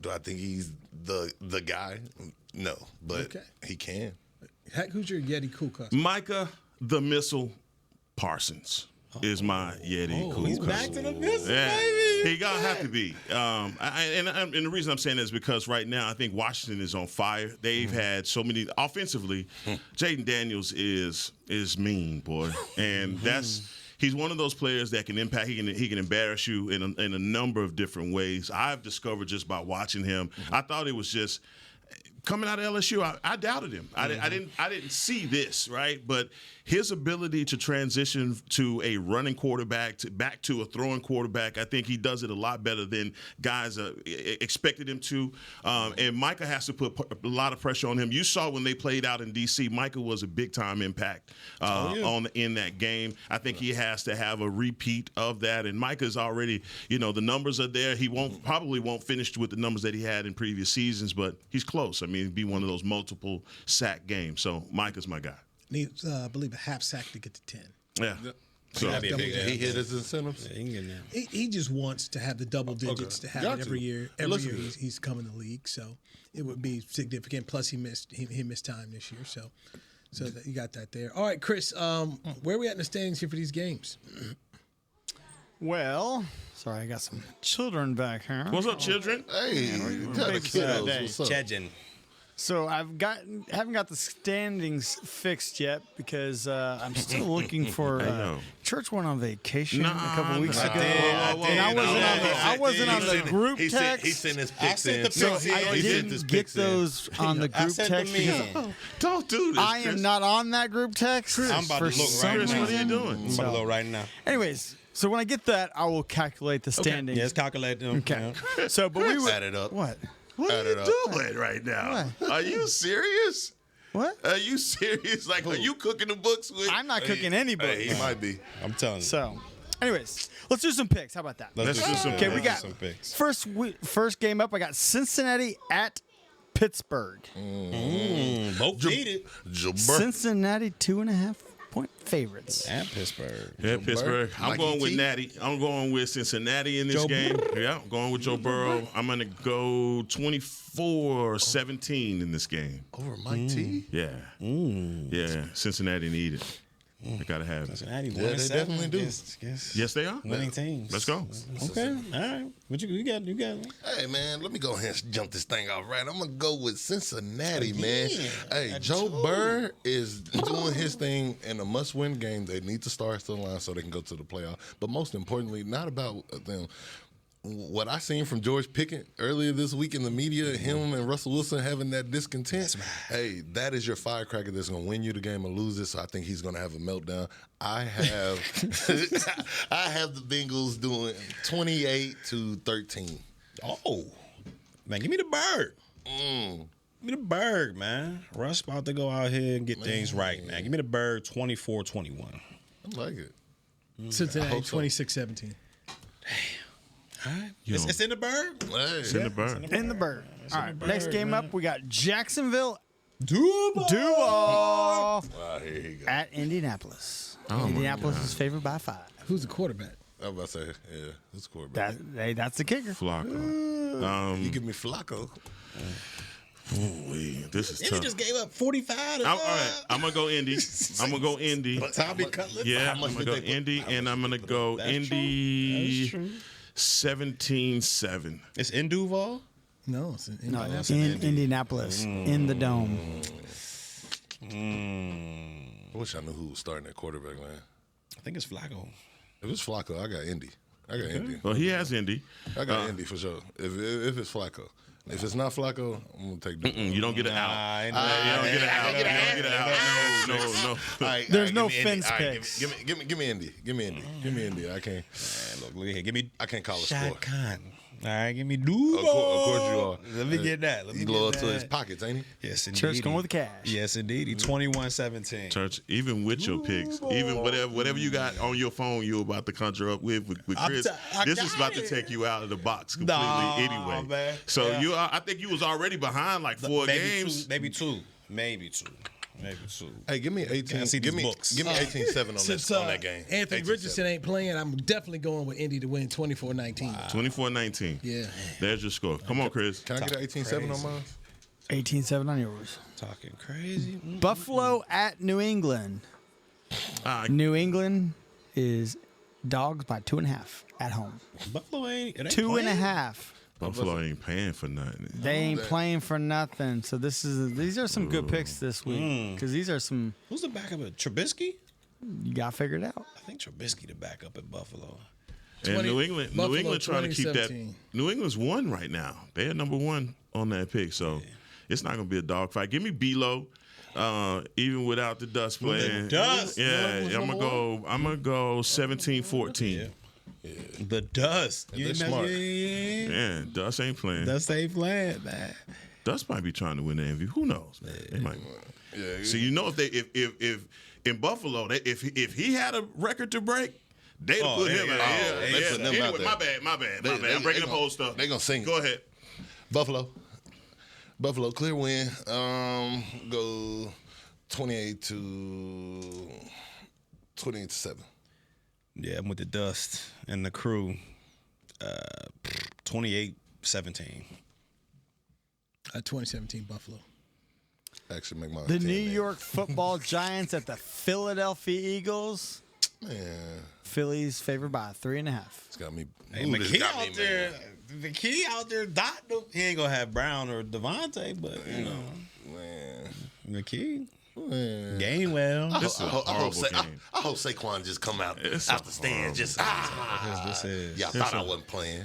Do I think he's the guy? No, but he can. Heck, who's your Yeti cool customer? Micah the Missile Parsons is my Yeti cool He's customer. back to the missile, baby. He gonna have to be. And the reason I'm saying that is because right now I think Washington is on fire. They've had so many offensively. Jaden Daniels is mean, boy, and he's one of those players that can impact. He can embarrass you in a number of different ways. I've discovered just by watching him. I thought it was just coming out of LSU, I doubted him. I didn't see this, right? But his ability to transition to a running quarterback back to a throwing quarterback, I think he does it a lot better than guys expected him to. And Micah has to put a lot of pressure on him. You saw when they played out in D.C., Micah was a big-time impact in that game. I think he has to have a repeat of that. And Micah's already, the numbers are there. He probably won't finish with the numbers that he had in previous seasons, but he's close. I mean, it'd be one of those multiple sack games. So Micah's my guy. Needs, I believe, a half sack to get to 10. Yeah. So he hit his incentives. Yeah, he can get that. He just wants to have the double digits to have it every year. Every year he's come in the league, so it would be significant. Plus he missed time this year, so that you got that there. All right, Chris, where are we at in the standings here for these games? Well, sorry, I got some children back here. What's up, children? Hey, tell the kiddos what's up. Chedgen. So haven't got the standings fixed yet because I'm still looking for. Church went on vacation a couple weeks ago, and I wasn't on the group text. He sent his picks in. So I didn't get those on the group text. Don't do this. I am not on that group text. I'm about to look right now. What are you doing? I'm about to look right now. Anyways. So when I get that, I will calculate the standings. Yes, calculate them. Okay. So, but we add it up. What? What are you doing right now? What? Are you serious? What? Are you serious? Like, are you cooking the books with? I'm not cooking any books. He might be. I'm telling you. So, anyways, let's do some picks. How about that? Let's do some. Okay, we got some picks. First game up. I got Cincinnati at Pittsburgh. Both needed. Cincinnati 2.5-point favorites. At Pittsburgh. Yeah, Pittsburgh. I'm going with Natty. I'm going with Cincinnati in this game. Yeah, I'm going with Joe Burrow. I'm going to go 24-17 in this game. Over Mike T? Yeah. Yeah, Cincinnati need it. They got to have it. Cincinnati Yeah, they definitely do. Yes, they are. Winning teams. Let's go. Okay. All right. What you got? You got it. Hey, man, let me go ahead and jump this thing off right. I'm going to go with Cincinnati, man. Hey, Joe Burrow is doing his thing in a must-win game. They need to start the line so they can go to the playoff. But most importantly, not about them. What I seen from George Pickett earlier this week in the media, him and Russell Wilson having that discontent, hey, that is your firecracker that's going to win you the game or lose it. So I think he's going to have a meltdown. I have the Bengals doing 28-13. Oh, man, give me the bird. Give me the bird, man. Russ about to go out here and get things right, man. Give me the bird 24-21. I like it. Cincinnati 26-17. All right. It's in the bird. Hey. It's in the bird. In the bird. All right. Next game up, we got Jacksonville Duval Here you go. at Indianapolis. Oh, Indianapolis is favored by 5. Who's the quarterback? I was about to say, yeah, that's quarterback. That's the kicker. Flacco. You give me Flacco. This is Indy tough. just gave up 45. All right, I'm gonna go Indy. I'm gonna go Indy. Tommy Cutler. Yeah, I'm gonna go Indy, and I'm gonna go Indy. 17-7. It's in Duval. No, it's in No, Indianapolis. in Indianapolis, in the dome. I wish I knew who was starting at quarterback, man. I think it's Flacco. If it's Flacco, I got Indy. Indy. Well, he has Indy. I got Indy for sure. If it's Flacco. If it's not Flacco, I'm going to take Duval. You don't get it out. You don't get it out. You don't get it out. No. All right, There's no give me Indy. fence All right, picks. Give me Indy. Give me Indy. I can't. Look here. Give me I can't call a Shot score. Khan. All right, give me Duval. Of course you are. Let me get that. He's loyal to his pockets, ain't he? Yes, indeed. Church going with the cash. Yes, indeed. 21-17. Church, even with your picks, even whatever you got on your phone, you're about to conjure up with Chris. This is about to take you out of the box completely anyway. Man. So I think you was already behind like 4 games. Maybe two. Hey, give me 18. see Give these me books. 18-7 on that game. Anthony 18-7. Richardson ain't playing, I'm definitely going with Indy to win 24-19. 24-19. Yeah. There's your score. Come on, Chris. Can I get an 18-7 on mine? 18-7 on yours. Talking crazy. Buffalo at New England. New England is dogs by 2.5 at home. Buffalo ain't 2.5. Buffalo ain't paying for nothing. They ain't playing for nothing. So these are some good picks this week because these are some. Who's the backup at Trubisky? You got figured out. I think Trubisky the backup at Buffalo. And New England trying to keep that. 2017. New England's 1 right now. They are number 1 on that pick. So It's not going to be a dogfight. Give me B-Lo, even without the Dust playing. Dust. Yeah, I'm gonna go 17-14. Yeah. The Dust. They're smart. Yeah, Dust ain't playing. Dust ain't playing, man. Dust might be trying to win the MVP. Who knows, man? They might. Yeah. So you know if in Buffalo, if he had a record to break, they'd put him out. They put them out there. My bad. I'm breaking up old stuff. They gonna sing. Go ahead. Buffalo, clear win. Go 28-7. Yeah, I'm with the Dust and the crew. 28-17. 2017 Buffalo. Actually, make my The team, New man. York Football Giants at the Philadelphia Eagles. Man, Phillies favored by 3.5. it's got me. Hey, ooh, this McKee got out me, there. man. McKee out there dotting them. He ain't gonna have Brown or Devontae, but you know, Man. McKee. Man. Gainwell. This is a horrible game. I hope Saquon just come out It's out a the stands. Just This is. y'all thought I wasn't playing.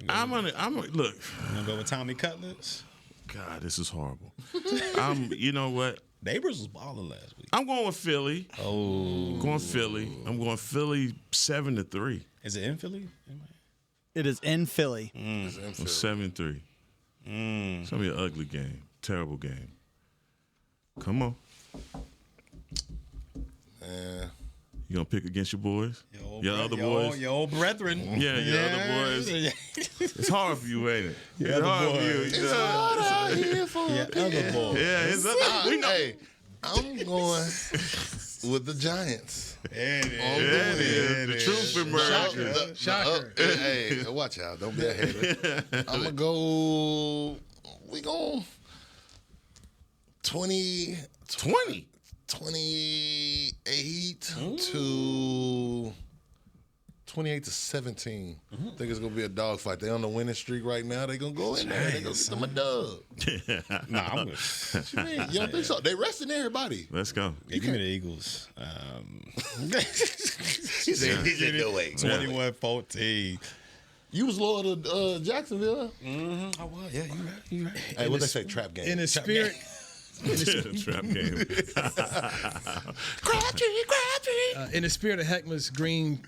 I'm gonna look. You gonna go with Tommy Cutlets? God, this is horrible. You know what? Neighbors was balling last week. I'm going with Philly. Oh, I'm going Philly 7-3. Is it in Philly? It is in Philly. 7-3. It's gonna be an ugly game. Terrible game. Come on. You gonna pick against your boys? Your other boys? Your old brethren. Yeah, your other boys. It's hard for you, ain't it? Your other boys. It's hard out here for Your other boys. Yeah, it's other. We know. Hey, I'm going with the Giants. Yeah, the truth emerges. Shocker. Hey, watch out. Don't be a hater. I'm going to go. We going 28 to 17. I think it's gonna be a dogfight. They on the winning streak right now. They gonna go in there. They gonna get them a dub. Nah, I'm good. What you mean? You don't think so? They resting everybody. Let's go. Give me the Eagles. He said no way. 21-14. You was loyal to Jacksonville. I was. Yeah, you right. Hey, what they say? Trap game. In the spirit. Trap game. In the spirit of Hek'ma's green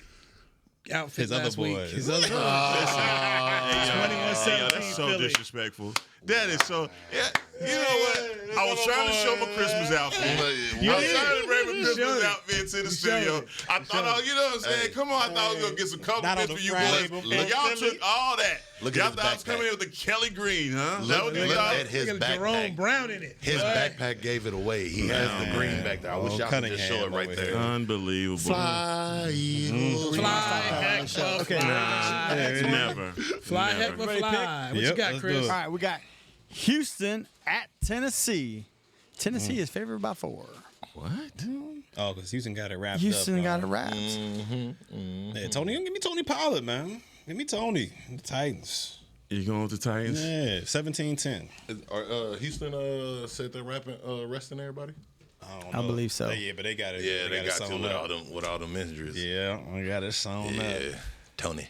outfit His other last week. boys. His other boys. 21-17 That's so Philly. disrespectful. That is so. Yeah, you know what? I was trying to show my Christmas outfit. I was trying to bring my Christmas outfit to the studio. I thought, you know what I'm saying? Come on, I thought I was gonna get some compliments for you boys. But y'all took all that. Y'all thought I was coming in with the Kelly Green, huh? Look at his Look at Jerome backpack. Brown in it. His backpack gave it away. He has the green back there. I wish y'all could just show it right over there. here. Unbelievable. Fly, Eagles. Fly, Hek'ma, Okay. Never. Fly, Never. Hek'ma, fly. What you Yep, got, let's Chris? do it. All right, we got Houston at Tennessee. Tennessee is favored by 4. What? Oh, because Houston got it wrapped Houston up. got it wrapped. Yeah, Tony, give me Tony Pollard, man. Give me Tony. The Titans. You going with the Titans? Yeah, 17-10. Houston said they're resting everybody. don't I know. believe so. Yeah, but they got it. Yeah, they got to sewn up. with all them injuries. Yeah, I got it sewn up. Tony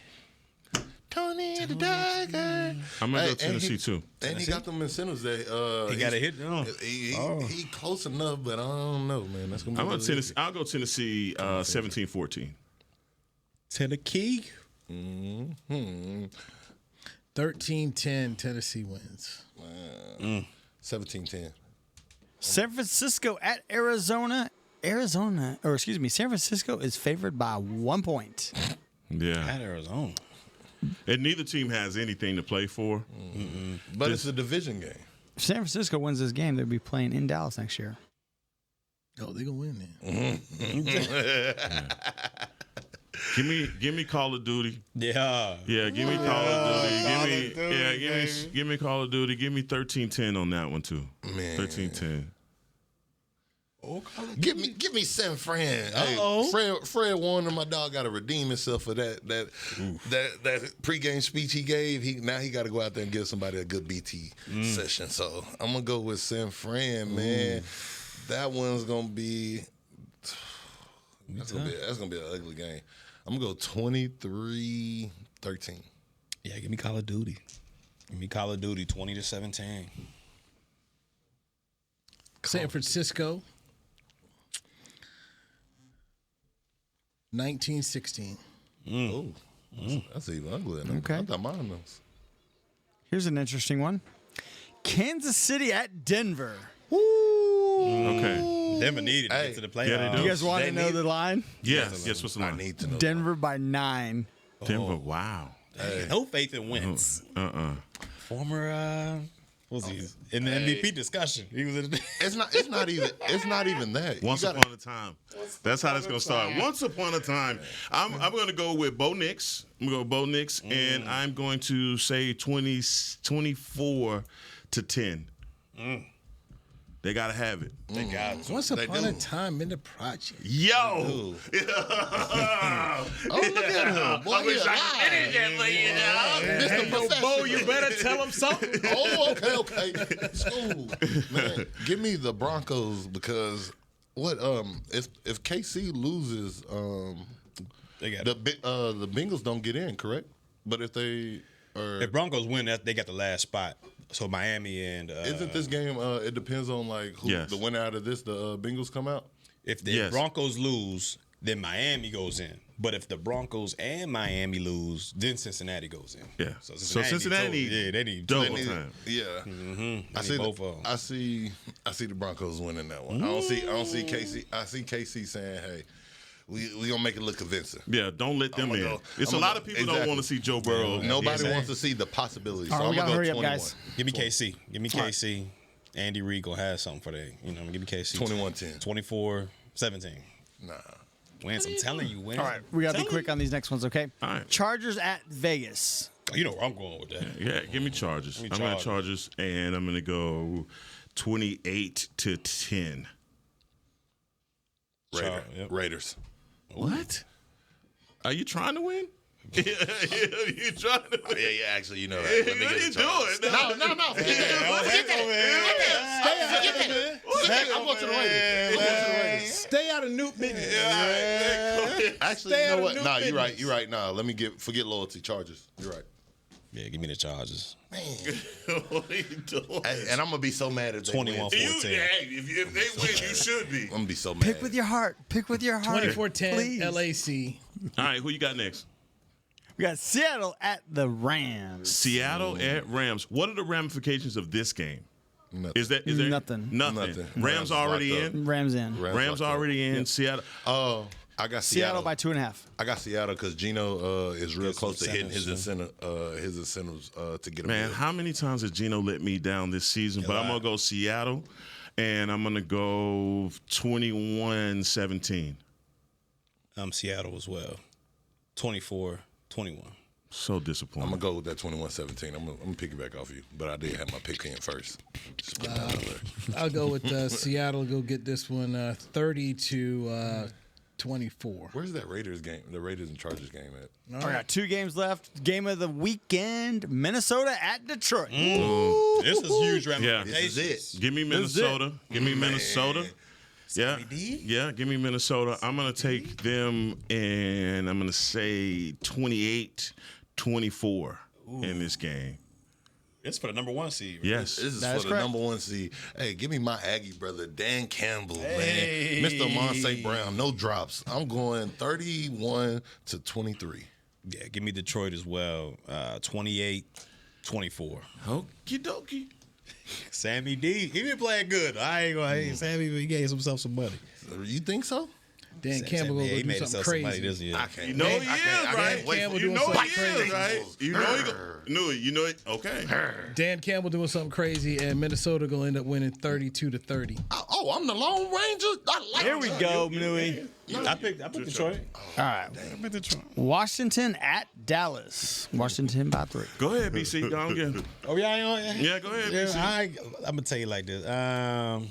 the Tiger. I'm gonna go Tennessee too. And he got them incentives that He got a hit. He close enough, but I don't know, man. That's gonna be I'm going Tennessee. I'll go Tennessee 17-14. Tennessee. 13-10, Tennessee wins. 17-10. San Francisco at Arizona. San Francisco is favored by 1 point. Yeah. At Arizona. And neither team has anything to play for. But it's a division game. If San Francisco wins this game, they'll be playing in Dallas next year. Oh, they're going to win then. Give me Call of Duty. Yeah. Yeah, give me Call of Duty. Give me Call of Duty. Give me 13-10 on that one too. Man. 13-10. Give me San Fran. Hey, Fred Warner, my dog, got to redeem himself for that pregame speech he gave. Now he got to go out there and give somebody a good BT session. So I'm gonna go with San Fran, man. That one's gonna be that's gonna be an ugly game. I'm gonna go 23-13. Yeah, give me Call of Duty. Give me Call of Duty 20-17. San Francisco. 1916. Oh, that's even uglier. Okay. I thought mine was. Here's an interesting one. Kansas City at Denver. Okay. Denver needed to get to the playoffs. Yeah, they Do do. you guys want to know the line? Yes. Yes, what's the line? I need to know. Denver by 9. Denver, wow. No faith in Wentz. Former, what was he? In the MVP discussion. He was in the It's not even that. Once upon a time. That's how it's going to start. Once upon a time. I'm going to go with Bo Nix. I'm going to go Bo Nix, and I'm going to say 24 to 10. They got to have it. They got it. Once upon a time in the project. Yo! Oh, look at him. Boy, I wish I alive. finished that for you now. Mr. Professional. Bo, you better tell him something. Oh, okay. School. Man, give me the Broncos because if KC loses, They got the Bengals don't get in, correct? But if Broncos win, they got the last spot. So Miami and isn't this game? It depends on like who the winner out of this. The Bengals come out. If the Broncos lose, then Miami goes in. But if the Broncos and Miami lose, then Cincinnati goes in. Yeah. So Cincinnati, they need double time. Yeah. Mm-hmm. I see both of them. I see the Broncos winning that one. I don't see KC. I see KC saying, "Hey, we gonna make it look convincing." Yeah, don't let them in. It's a lot of people don't want to see Joe Burrow. Nobody wants to see the possibilities. All right, so we I'm gotta gonna hurry go up, 21. guys. Give me KC. Give me KC. Andy Reid gonna have something for they. Give me KC. 21-10. 24-17. Nah. Wentz, I'm telling you, Wentz. All right, we got to be quick on these next ones, okay? All right. Chargers at Vegas. Oh, you know where I'm going with that. Yeah, give me Chargers. I'm going to Chargers, and I'm going to go 28 to 10. Raiders. What? Are you trying to win? You trying to win? Yeah, actually, you know that. Let me What are get you the Chargers. doing? No. I'm going to the Raiders. Stay out of Newt business. Actually, Stay you out know of what? Newt Nah, you're right. business. You're right. Nah, let me forget loyalty. Chargers. You're right. Yeah, give me the Chargers. What are you doing? And I'm gonna be so mad if they win. 21-14. If they win, you should be. I'm gonna be so mad. Pick with your heart. Pick with your heart. 24-10 Please. LAC. All right, who you got next? We got Seattle at the Rams. Seattle at Rams. What are the ramifications of this game? Nothing. Is there Nothing. Nothing. Rams already locked in. Rams in. Rams already in. Seattle. Oh, I got Seattle by 2.5. I got Seattle because Gino is real close to hitting his incentives to get him. Man, how many times has Gino let me down this season? But I'm gonna go Seattle, and I'm gonna go 21-17. I'm Seattle as well. 24-21. So disappointing. I'm gonna go with that 21-17. I'm gonna piggyback off you, but I did have my pick in first. Just put that out there. I'll go with Seattle. Go get this one 30-24. Where's that Raiders game? The Raiders and Chargers game at? I got 2 games left. Game of the weekend: Minnesota at Detroit. This is huge Yeah, ramifications. This is it. give me Minnesota. Give me Minnesota. Yeah, give me Minnesota. I'm going to take them, and I'm going to say 28-24 in this game. It's for the number 1 seed. Right? Yes. This is That for is the correct. number 1 seed. Hey, give me my Aggie brother, Dan Campbell, man. Mr. Monse Brown, no drops. I'm going 31-23. Yeah, give me Detroit as well. 28-24. Okie dokie. Sammy D, he been playing good. I ain't gonna hate Sammy, but he gave himself some money. You think so? Dan Campbell will he do made something himself some money crazy. this year. I can't. You know he is, right? Campbell You doing know something he crazy. is, right? You know he go. Newy, you know it. Okay. Dan Campbell doing something crazy, and Minnesota gonna end up winning 32-30. Oh, I'm the Lone Ranger. I like Here we go, Newy. I picked Detroit. All right. Washington at Dallas. Washington by 3. Go ahead, BC. Go on again. Oh yeah, Yeah, go ahead, BC. I'm gonna tell you like this. You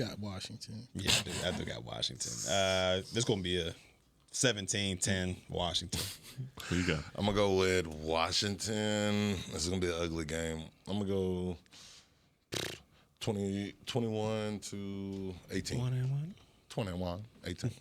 got Washington. Yeah, I do got Washington. This gonna be a 17-10 Washington. Who you got? I'm gonna go with Washington. This is gonna be an ugly game. I'm gonna go 21-18. 21-18.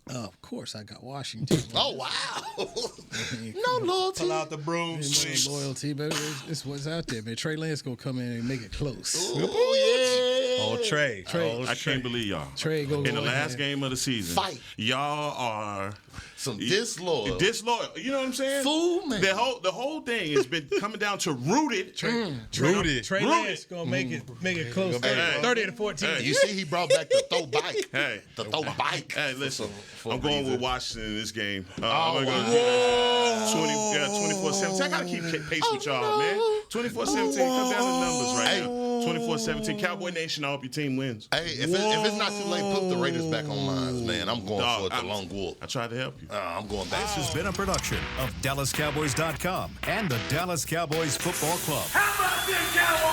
Of course, I got Washington. Oh, wow. No loyalty. Pull out the broom. No loyalty, but it's what's out there, man. Trey Lance going to come in and make it close. Oh, yeah. Oh, Trey. I can't believe y'all. Trey go in the last game of the season. Fight. Y'all are some disloyal. You know what I'm saying? Fool, man. The whole thing has been coming down to rooted. Trey Lance going to make it close. 30-14. Hey, you see he brought back the throw bike. The throw bike. Hey, listen. I'm going with Washington in this game. Oh, I'm going to go 24-17. I got to keep pace with y'all, man. 24-17. Come down to numbers right now. 24-17. Cowboy Nation, I hope your team wins. Hey, if it's not too late, put the Raiders back on lines, man. I'm going for the long walk. I tried to help you. I'm going back. This has been a production of DallasCowboys.com and the Dallas Cowboys Football Club. How about this, Cowboys?